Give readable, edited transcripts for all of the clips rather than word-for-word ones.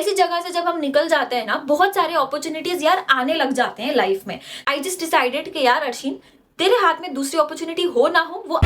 ऐसी जगह से जब हम निकल जाते हैं ना, बहुत सारे अपॉर्चुनिटीज यार आने लग जाते हैं लाइफ में। आई जस्ट डिसाइडेड कि यार अर्शिन, तेरे हाथ में दूसरी अपॉर्चुनिटी हो ना हो, वो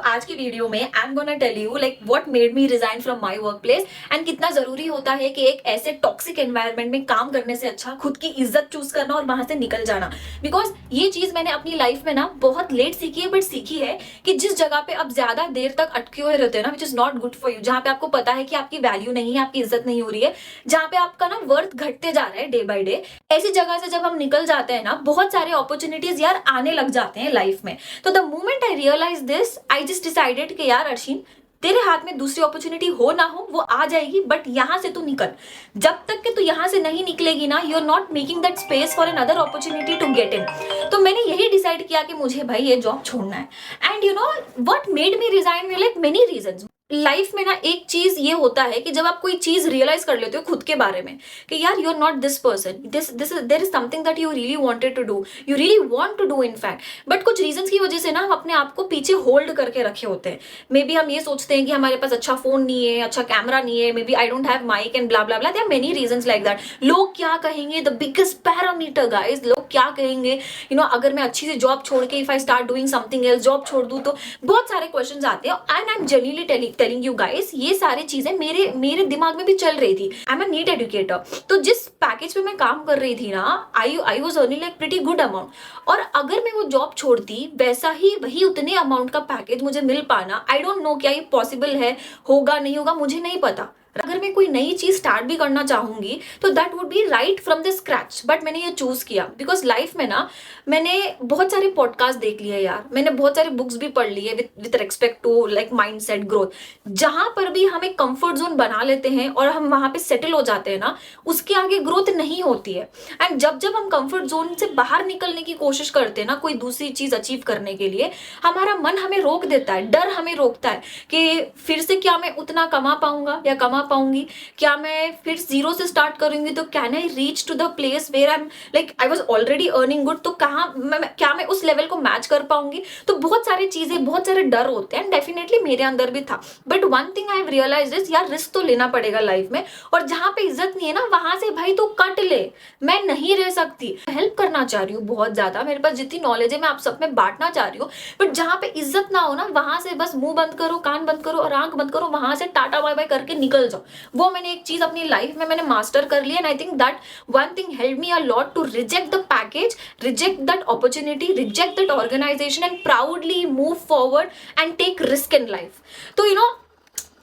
आज की वीडियो में I am gonna tell you like what made me resign from my work place and कितना जरूरी होता है कि एक ऐसे टॉक्सिक एनवायरनमेंट में काम करने से अच्छा खुद की इज्जत चूज करना और वहां से निकल जाना। बिकॉज ये चीज मैंने अपनी लाइफ में ना बहुत लेट सीखी है, बट सीखी है कि जिस जगह पे आप ज्यादा देर तक अटके हुए रहते हैं ना, which is not good for you, जहां पे आपको पता है कि आपकी वैल्यू नहीं है, आपकी इज्जत नहीं हो रही है, जहां पे आपका ना वर्थ घटते जा रहा है डे बाय डे, ऐसी जगह से जब हम निकल जाते हैं ना, बहुत सारे अपॉर्चुनिटीज यार आने लग जाते हैं लाइफ में। तो the moment I realise this, I just decided कि यार अर्शिन, तेरे हाथ में दूसरी अपॉर्चुनिटी हो ना हो, वो आ जाएगी, बट यहां से तू निकल। जब तक कि तू यहां से नहीं निकलेगी ना, you are not making that space for another opportunity to get in. तो मैंने यही डिसाइड किया कि मुझे भाई ये जॉब छोड़ना है। And you know what made me resign में, लाइक मेनी रीजंस। लाइफ में ना एक चीज ये होता है कि जब आप कोई चीज रियलाइज कर लेते हो खुद के बारे में कि यार you are not this person, this there is something that you really wanted to do, you really want to do in fact, but कुछ रीजंस की वजह से ना हम अपने आप को पीछे होल्ड करके रखे होते हैं। मे बी हम ये सोचते हैं कि हमारे पास अच्छा फोन नहीं है, अच्छा कैमरा नहीं है, maybe I don't have mic and blah blah blah, there are many reasons like that. लोग क्या कहेंगे, द बिगेस्ट पैरामीटर गाइस, लोग क्या कहेंगे, यू नो अगर मैं अच्छी से जॉब छोड़ के if I start doing something else, job छोड़ दूं तो बहुत सारे क्वेश्चंस आते हैं। And I am genuinely telling you guys, ये सारी चीजें मेरे दिमाग में भी चल रही थी। I am a NEET educator, तो जिस पैकेज पे मैं काम कर रही थी ना, I was earning like pretty good amount, और अगर मैं वो जॉब छोड़ती वैसा ही वही उतने अमाउंट का पैकेज मुझे मिल पाना, आई डोंट नो क्या ये पॉसिबल है, होगा नहीं होगा मुझे नहीं पता। अगर मैं कोई नई चीज स्टार्ट भी करना चाहूंगी तो that would B right from the scratch, but मैंने ये चूज किया बिकॉज लाइफ में ना मैंने बहुत सारे पॉडकास्ट देख लिए यार, मैंने बहुत सारी बुक्स भी पढ़ ली है with respect to like mindset growth. जहां पर भी हम एक कंफर्ट जोन बना लेते हैं और हम वहां पे सेटल हो जाते हैं ना, उसके आगे ग्रोथ नहीं होती है। एंड जब जब हम कंफर्ट जोन से बाहर निकलने की कोशिश करते हैं ना कोई दूसरी चीज अचीव करने के लिए, हमारा मन हमें रोक देता है, डर हमें रोकता है कि फिर से क्या मैं उतना कमा पाऊंगा या कमा पाऊंगी, क्या मैं फिर जीरो से स्टार्ट करूंगी तो can I reach to the place where I am like I was already earning good, तो क्या मैं उस लेवल को मैच कर पाऊंगी। तो बहुत सारी चीजें, बहुत सारे डर होते हैं, डेफिनेटली मेरे अंदर भी था। But one thing I have realised is यार रिस्क तो लेना पड़ेगा लाइफ में, और जहां पे इज्जत नहीं है ना वहां से भाई तो कट ले, मैं नहीं रह सकती। हेल्प करना चाह रही हूँ बहुत ज्यादा, मेरे पास जितनी नॉलेज है मैं आप सब में बांटना चाह रही हूँ, बट जहां पे इज्जत ना हो ना वहां से बस मुंह बंद करो, कान बंद करो और आंख बंद करो, वहां से टाटा बाय बाय करके निकल जाओ। वो मैंने एक चीज अपनी लाइफ में मैंने मास्टर कर लिया, and I think that one thing help me a lot to reject the package, reject that opportunity, reject that organisation and proudly move forward and take risk in life. तो you know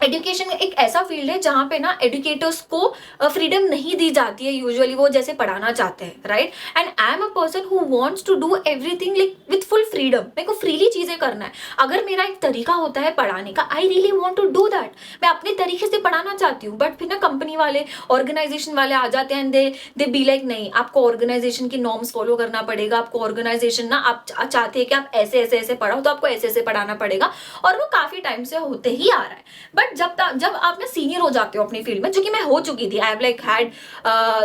education एक ऐसा field है जहां पे ना educators को freedom नहीं दी जाती है यूजुअली, वो जैसे पढ़ाना चाहते हैं, right. And I am a person who wants to do everything like with full freedom, मेरे को फ्रीली चीजें करना है। अगर मेरा एक तरीका होता है पढ़ाने का, I really want to do that, मैं अपने तरीके से पढ़ाना चाहती हूँ, बट फिर ना कंपनी वाले, ऑर्गेनाइजेशन वाले आ जाते हैं, दे बी लाइक नहीं, आपको ऑर्गेनाइजेशन की नॉर्म्स फॉलो करना पड़ेगा, आपको ऑर्गेनाइजेशन ना आप चाहते हैं कि आप ऐसे ऐसे ऐसे पढ़ाओ तो आपको ऐसे ऐसे पढ़ाना पड़ेगा, और वो काफी टाइम से होते ही आ रहा है। बट जब आप ना सीनियर हो जाते हो अपनी फील्ड में, जो कि मैं हो चुकी थी, I have like had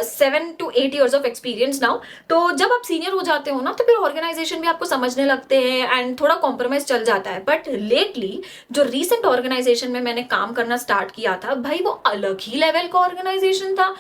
7 to 8 years of experience now, तो जब आप सीनियर हो जाते हो ना तो फिर ऑर्गेनाइजेशन भी आपको समझने लगते हैं एंड थोड़ा कॉम्प्रोमाइज चल जाता है। बट लेटली जो रीसेंट ऑर्गेनाइजेशन में मैंने काम करना स्टार्ट किया था भाई, वो अलग ही लेवल का ऑर्गेनाइजेशन था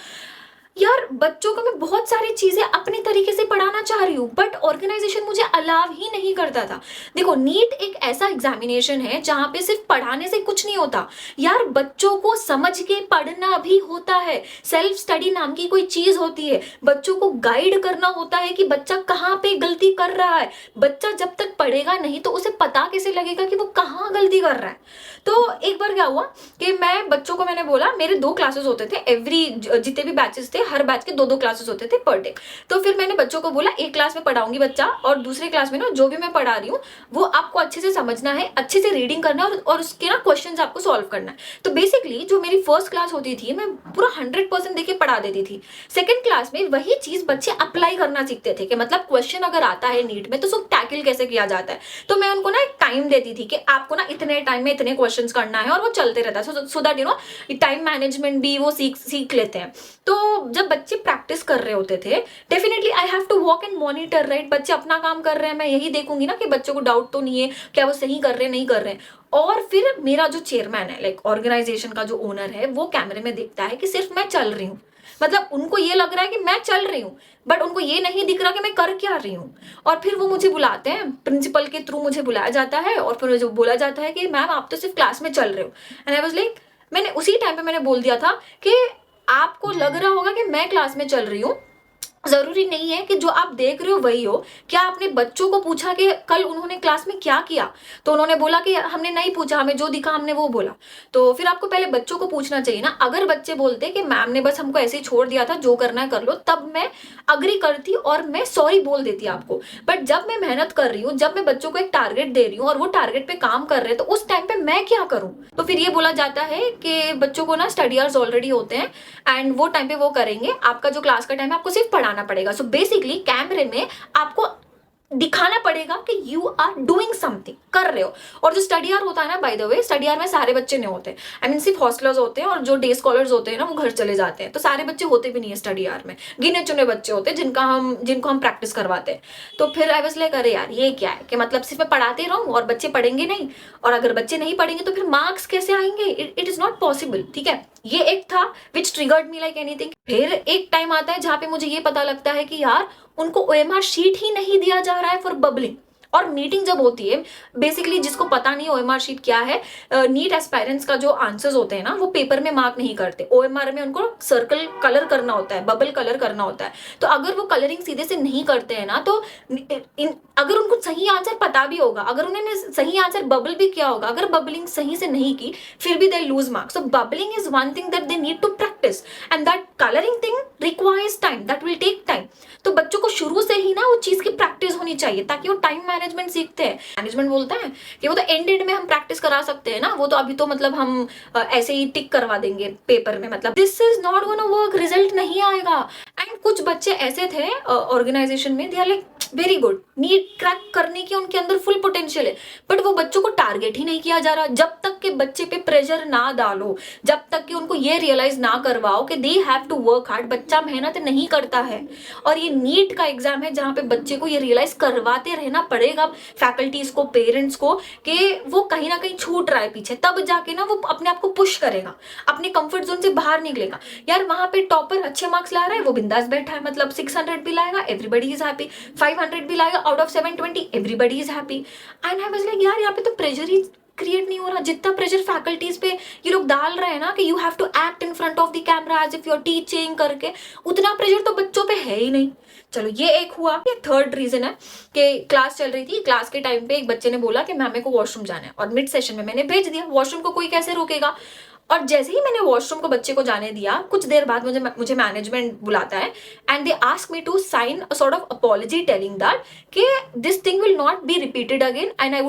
यार। बच्चों को मैं बहुत सारी चीजें अपने तरीके से पढ़ाना चाह रही हूँ, बट ऑर्गेनाइजेशन मुझे अलाव ही नहीं करता था। देखो नीट एक ऐसा एग्जामिनेशन है जहां पे सिर्फ पढ़ाने से कुछ नहीं होता यार, बच्चों को समझ के पढ़ना भी होता है। सेल्फ स्टडी नाम की कोई चीज होती है, बच्चों को गाइड करना होता है कि बच्चा कहाँ पे गलती कर रहा है। बच्चा जब तक पढ़ेगा नहीं तो उसे पता कैसे लगेगा कि वो कहाँ गलती कर रहा है। तो एक बार क्या हुआ कि मैं बच्चों को मैंने बोला, मेरे 2 क्लासेस होते थे एवरी, जितने भी बैचेस थे हर बैच के 2-2 क्लासेस होते थे पर डे। तो फिर मैंने बच्चों को बोला एक क्लास में पढ़ाऊंगी बच्चा, और दूसरे क्लास में ना जो भी मैं पढ़ा रही हूँ वो आपको अच्छे से समझना है, अच्छे से रीडिंग करना है, और उसके ना क्वेश्चंस आपको सॉल्व करना है। तो बेसिकली जो मेरी फर्स्ट क्लास होती थी मैं पूरा 100% देके पढ़ा देती थी। सेकेंड क्लास में वही चीज बच्चे अप्लाई करना सीखते थे कि मतलब क्वेश्चन अगर आता है नीट में तो उसको टैकल कैसे किया जाता है। तो मैं उनको ना एक टाइम देती थी कि आपको ना इतने टाइम में इतने क्वेश्चन करना है, और वो चलते रहता है, so that you know time management भी वो सीख लेते हैं। तो जब बच्चे प्रैक्टिस कर रहे होते थे, definitely I have to walk and monitor, right? बच्चे अपना काम कर रहे हैं, मैं यही देखूंगी ना कि बच्चों को डाउट तो नहीं है, क्या वो सही कर रहे हैं नहीं कर रहे हैं। और फिर मेरा जो चेयरमैन है, लाइक ऑर्गेनाइजेशन का जो ओनर है, वो कैमरे में देखता है कि सिर्फ मैं चल रही हूँ, मतलब उनको ये लग रहा है कि मैं चल रही हूँ, बट उनको ये नहीं दिख रहा कि मैं कर क्या रही हूँ। और फिर वो मुझे बुलाते हैं, प्रिंसिपल के थ्रू मुझे बुलाया जाता है, और फिर मुझे बोला जाता है कि मैम आप तो सिर्फ क्लास में चल रहे हो। एंड आई वाज लाइक, मैंने उसी टाइम पे मैंने बोल दिया था कि आपको लग रहा होगा कि मैं क्लास में चल रही हूँ, जरूरी नहीं है कि जो आप देख रहे हो वही हो। क्या आपने बच्चों को पूछा कि कल उन्होंने क्लास में क्या किया? तो उन्होंने बोला कि हमने नहीं पूछा, हमें जो दिखा हमने वो बोला। तो फिर आपको पहले बच्चों को पूछना चाहिए ना। अगर बच्चे बोलते कि मैम ने बस हमको ऐसे ही छोड़ दिया था, जो करना है कर लो, तब मैं अग्री करती और मैं सॉरी बोल देती आपको। बट जब मैं मेहनत कर रही हूँ, जब मैं बच्चों को एक टारगेट दे रही हूँ और वो टारगेट पे काम कर रहे हैं, तो उस टाइम पे मैं क्या करूँ? तो फिर ये बोला जाता है कि बच्चों को ना स्टडी आवर्स ऑलरेडी होते हैं एंड वो टाइम पे वो करेंगे, आपका जो क्लास का टाइम है आपको सिर्फ पढ़ाना पड़ेगा। सो बेसिकली कैमरे में आपको दिखाना पड़ेगा कि यू आर डूइंग समथिंग, कर रहे हो। और जो स्टडी आवर होता है ना, by the way, study hour में सारे बच्चे नहीं होते, आई मीन सिर्फ हॉस्टलर्स होते हैं, और जो डे स्कॉलर्स होते हैं ना वो घर चले जाते हैं। तो सारे बच्चे होते भी नहीं है स्टडी आवर में, गिने चुने बच्चे होते हैं जिनको हम प्रैक्टिस करवाते हैं। तो फिर आई वाज लाइक, अरे यार ये क्या है कि मतलब सिर्फ मैं पढ़ाते रहूं और बच्चे पढ़ेंगे नहीं, और अगर बच्चे नहीं पढ़ेंगे तो फिर मार्क्स कैसे आएंगे? It is not possible. ठीक है, ये एक था विच ट्रिगर्ड मी लाइक एनीथिंग। फिर एक टाइम आता है जहां पे मुझे ये पता लगता है कि यार उनको ओएमआर शीट ही नहीं दिया जा रहा है फॉर बबलिंग। और मीटिंग जब होती है, बेसिकली जिसको पता नहीं ओएमआर शीट क्या है, नीट एस्पायरेंट्स का जो आंसर्स होते हैं ना, वो पेपर में मार्क नहीं करते, ओएमआर में उनको सर्कल कलर करना होता है, बबल कलर करना होता है। तो अगर वो कलरिंग सीधे से नहीं करते हैं ना, तो अगर उनको सही आंसर पता भी होगा, अगर उन्होंने सही आंसर बबल भी किया होगा, अगर बबलिंग सही से नहीं की, फिर भी they lose marks. So bubbling is one thing that they need to practise, and that colouring thing requires time, that will take time. तो बच्चों को शुरू से ही ना वो चीज की प्रैक्टिस होनी चाहिए, ताकि वो टाइम मैनेजमेंट सीखते हैं। मैनेजमेंट बोलता है कि वो तो एंड में हम प्रैक्टिस करा सकते हैं ना, वो तो अभी तो मतलब हम ऐसे ही टिक करवा देंगे पेपर में, मतलब this is not gonna work, result नहीं आएगा। एंड कुछ बच्चे ऐसे थे ऑर्गेनाइजेशन में, they are like very good, NEET crack करने की उनके अंदर फुल पोटेंशियल है, बट वो बच्चों को टारगेट ही नहीं किया जा रहा। जब तक कि बच्चे पे प्रेशर ना डालो, जब तक कि उनको ये रियलाइज ना करवाओ कि they have to work hard, बच्चा मेहनत नहीं करता है। और ये नीट का एग्जाम है जहां पे बच्चे को ये रियलाइज करवाते रहना पड़ेगा, फैकल्टीज को, पेरेंट्स को, कि वो कहीं ना कहीं छूट रहा है पीछे, तब जाके ना वो अपने आप को पुश करेगा, अपने कंफर्ट जोन से बाहर निकलेगा। यार वहां पे टॉपर अच्छे मार्क्स ला रहा है, वो बिंदास बैठा है, मतलब 600 भी लाएगा, एवरीबडी इज हैप्पी, 500 भी लाएगा out of 720, everybody is happy. And I was like, यार यहाँ पे तो प्रेशर ही क्रिएट नहीं हो रहा, जितना प्रेशर फैकल्टीज पे ये लोग डाल रहे हैं ना कि you have to act in front of the camera as if you are teaching करके, उतना प्रेशर तो बच्चों पे है ही नहीं। चलो ये एक हुआ। ये थर्ड रीजन है कि क्लास चल रही थी, क्लास के टाइम पे एक बच्चे ने बोला कि मैम मेरे को वॉशरूम जाना है, और मिड सेशन में मैंने भेज दिया। वॉशरूम को कोई कैसे रोकेगा? और जैसे ही मैंने वॉशरूम को बच्चे को जाने दिया, कुछ देर बाद मुझे मैनेजमेंट बुलाता है and they ask me to sign a sort of apology telling that कि this thing will not be repeated again, and I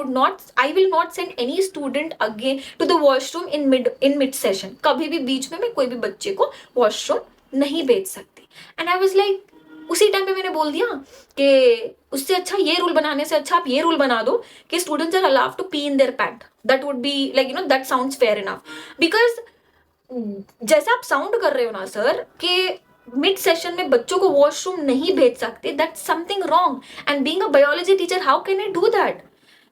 will not send any student again to the washroom in mid session. कभी भी बीच में मैं कोई भी बच्चे को washroom नहीं भेज सकती। एंड आई वाज लाइक, उसी टाइम पे मैंने बोल दिया कि उससे अच्छा, ये रूल बनाने से अच्छा आप ये रूल बना दो कि students are allowed to pee in their pants. That would be like, you know, that sounds fair enough. Because जैसा आप साउंड कर रहे हो ना सर कि मिड सेशन में बच्चों को वॉशरूम नहीं भेज सकते, that's something wrong, and being a biology teacher how can I do that?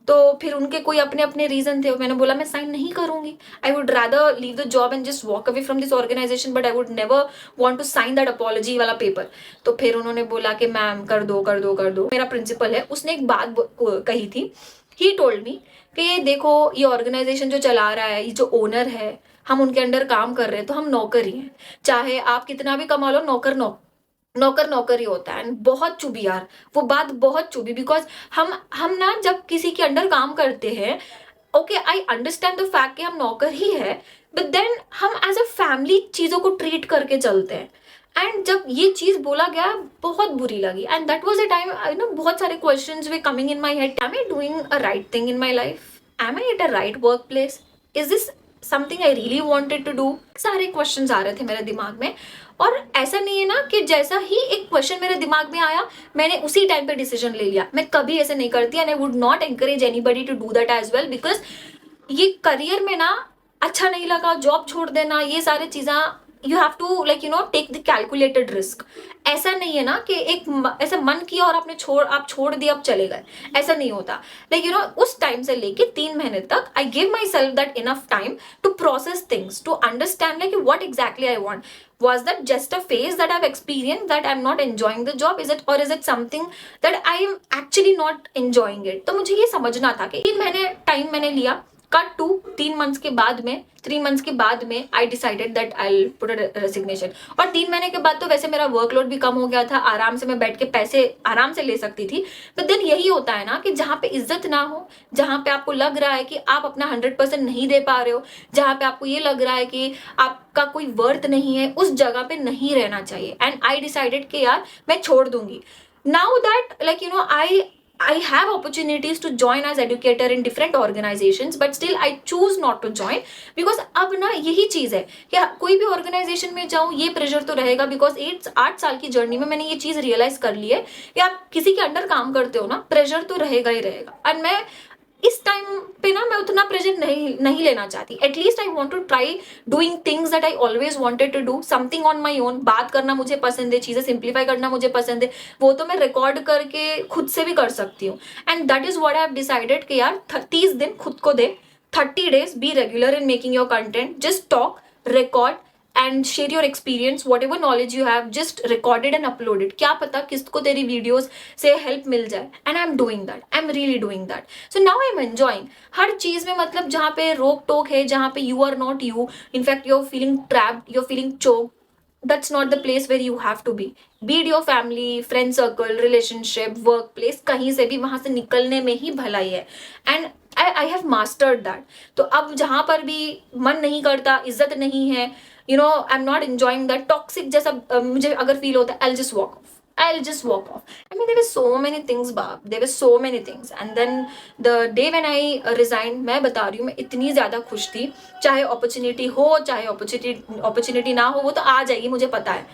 तो फिर उनके कोई अपने अपने रीजन थे, मैंने बोला मैं साइन नहीं करूंगी, I would rather leave the job and just walk away from this organisation, but I would never want to sign that apology वाला पेपर। तो फिर उन्होंने बोला कि मैम कर दो कर दो कर दो। मेरा प्रिंसिपल है, उसने एक बात कही थी, ही टोल्ड मी कि देखो ये ऑर्गेनाइजेशन जो चला रहा है, ये जो ओनर है, हम उनके अंडर काम कर रहे हैं, तो हम नौकर ही हैं, चाहे आप कितना भी कमा लो, नौकर ही होता है। एंड बहुत चुभी यार, वो बात बहुत चुभी, बिकॉज हम ना जब किसी के अंडर काम करते हैं, okay I understand the fact कि हम नौकर ही है, बट देन हम एज अ फैमिली चीजों को ट्रीट करके चलते हैं। एंड जब ये चीज बोला गया, बहुत बुरी लगी, and that was a time, you know, बहुत सारे questions were coming in my head, am I doing a right thing in my life, am I at a right work place, is this something I really wanted to do? सारे questions आ रहे थे मेरे दिमाग में। और ऐसा नहीं है ना कि जैसा ही एक क्वेश्चन मेरे दिमाग में आया मैंने उसी टाइम पे डिसीजन ले लिया, मैं कभी ऐसे नहीं करती, and I would not encourage anybody to do that as well, because ये करियर में ना अच्छा नहीं लगा, जॉब छोड़ देना, ये सारी चीज़ें you have to like you know take the calculated risk. ऐसा नहीं है ना कि ऐसा मन किया और आप छोड़ दिया, अब चले गए, ऐसा नहीं होता। लाइक यू नो उस टाइम से लेके 3 महीने तक I give myself that enough time to process things, to understand like what exactly I want. Was that just a phase that I've experienced that I'm not enjoying the job? Is it something that I am actually not enjoying it? तो मुझे ये समझना था कि 3 महीने time मैंने लिया। Cut to 3 months के बाद में, 3 मंथ्स के बाद में I decided that I put a resignation. और 3 महीने के बाद तो वैसे मेरा वर्कलोड भी कम हो गया था, आराम से मैं बैठ के पैसे आराम से ले सकती थी। बट देन यही होता है ना कि जहाँ पे इज्जत ना हो, जहाँ पे आपको लग रहा है कि आप अपना 100% नहीं दे पा रहे हो, जहाँ पे आपको ये लग रहा है कि आपका कोई वर्थ नहीं है, उस जगह पे नहीं रहना चाहिए। एंड आई डिसाइडेड कि यार मैं छोड़ दूंगी। Now that like you no I have opportunities to join as educator in different organizations, but still I choose not to join because अब ना यही चीज़ है कि कोई भी ऑर्गेनाइजेशन में जाऊँ ये प्रेशर तो रहेगा, बिकॉज 8 साल की जर्नी में मैंने ये चीज़ रियलाइज कर ली है कि आप किसी के अंडर काम करते हो ना, प्रेशर तो रहेगा ही रहेगा। और मैं इस टाइम पे ना मैं उतना प्रेशर नहीं लेना चाहती। At least I want to try doing things that I always wanted to do, something on my own. बात करना मुझे पसंद है, चीज़ें सिंप्लीफाई करना मुझे पसंद है, वो तो मैं रिकॉर्ड करके खुद से भी कर सकती हूँ। And that is what I have decided कि यार 30 दिन खुद को दे, 30 days be regular in making your content, just talk, record and share your experience, whatever knowledge you have, just recorded and uploaded. क्या पता किसको तेरी वीडियोस से हेल्प मिल जाए। And I am doing that, I am really doing that. So now I am enjoying हर चीज में। मतलब जहाँ पे रोक टोक है, जहाँ पे you are not you, in fact you are feeling trapped, you are feeling choke, that's not the place where you have to be. Be it your family, friend circle, relationship, workplace, कहीं से भी वहां से निकलने में ही भलाई है। And I have mastered that. तो अब जहां पर भी मन नहीं करता, इज्जत नहीं है, you know I am not enjoying that, toxic जैसा मुझे अगर फील होता है, I'll just walk off. I mean, there were so many things, Bob. There were so many things. And then the day when I resigned, मैं बता रही हूँ, मैं इतनी ज़्यादा खुश थी। चाहे अपॉर्चुनिटी हो, चाहे अपॉर्चुनिटी ना हो, वो तो आ जाएगी, मुझे पता है।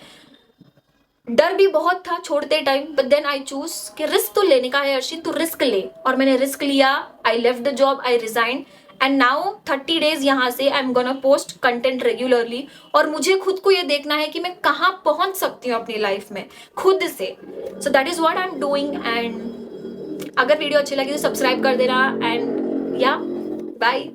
डर भी बहुत था छोड़ते time, but then I choose कि रिस्क तो लेने का है अर्शिन, तो रिस्क ले। और मैंने रिस्क लिया, I left the job, I resigned, and now 30 days यहाँ से I am gonna post content regularly. और मुझे खुद को ये देखना है कि मैं कहाँ पहुँच सकती हूँ अपनी लाइफ में खुद से। So that is what I am doing. And अगर वीडियो अच्छी लगी तो सब्सक्राइब कर देना। एंड या बाय।